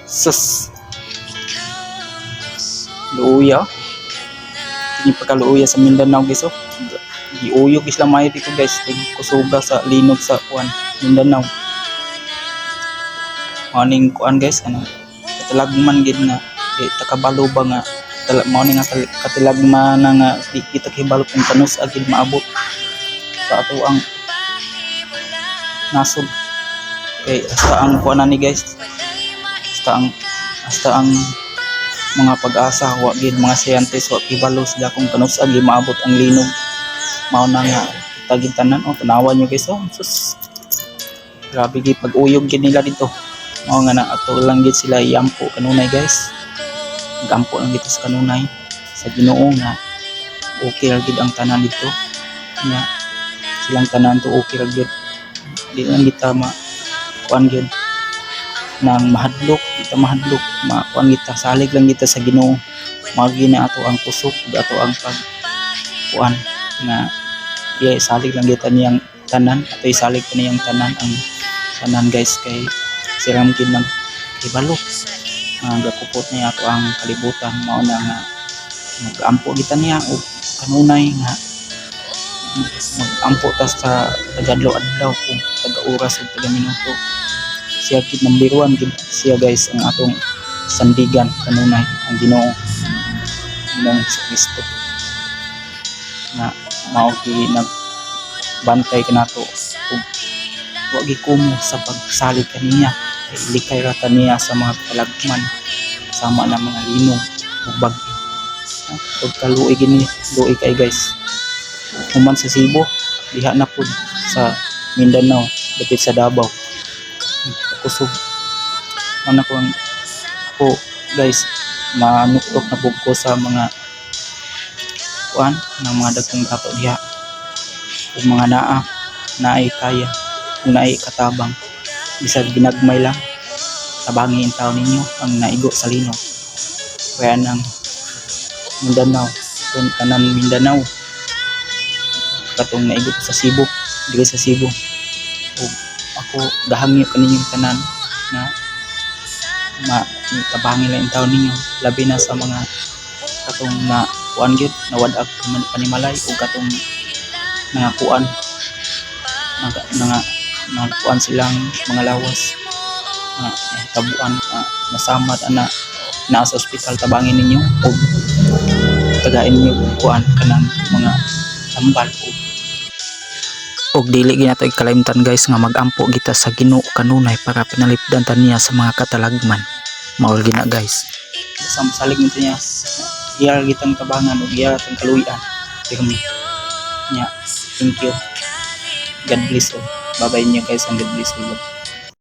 Sus. Luuya. Ini pagkaluuya sa Mindanao guys. Giuyog isla mayo dito guys. Kusuga sa linog sa kuan Mindanao. Morning kuan guys ano. Katalagman gid nga takabalo ba nga morning nga katilagman nga di kita kahibalo kung kanus agid maabot sa ato ang nasod. Okay, hasta ang kuan ni guys. Hasta ang mga pag-asa wa gid mga scientist wa kibalo sila kung kanus agi maabot ang linog. Mao na nga tagid tanan tanawan nyo guys sus. Grabe gid pag-uyog gid nila dito. Mao nga na ato lang gid sila iampo kanunay guys. Gampo lang dito sa kanunay sa Ginoo nga okay ra gid ang tanan dito. Nya silang tanan to okay ra gid. Di lang kita kuan gid nang mahadlok kita kuan kita salig lang kita sa Ginoo. Magi na ato ang kusog ato ang pag kuan nga salig lang kita niyang tanan ato isalig pa niyang tanan ang tanan guys kay siram gid nang ibalo gakupot niya ato ang kalibutan. Mao na nga mag-ampo kita niya og kanunay nga mag-ampo ta sa tagadlaw adlaw kung taga-oras ug taga-minuto. Siya gid number 1 gid siya guys ang atong sandigan kanunay ang Ginoo ng Kristo na mao gi nagbantay kanato ug wa gi kumo sa pagsalig kaniya kay likay ra ta niya sa mga kalagman sama na mga linog ug bagyo. Ug kaluoy gini luoy kay guys human sa Cebu diha na pud sa Mindanao dapit sa Davao kusog man ako guys manuktok na pug ko sa mga kuan ng mga dagkong dato diha ug mga naay kaya kung naay katabang bisag ginagmay lang tabangin taw ninyo ang naigo sa linog kaya nang Mindanao kung tanan Mindanao katong naigo sa Cebu dili sa Cebu ug ako gahangyo kaninyong tanan na tabangin lang taw ninyo labi na sa mga katong na kuan gyud nawadag panimalay ug katong mga kuan kuan silang mga lawas tabuan nasamad na sa ospital tabangin ninyo ug tagain niyo kuan kanang mga tambal ug dili ginato ikalimtan guys nga magampo kita sa Ginoo kanunay para pinalipdan ta niya sa mga katalagman. Mao gina guys salig nito niya iya gitang tabangan ug iya tang kaluyan pirmi nya. Thank you, God bless you. Bye bye niyo guys and God bless you.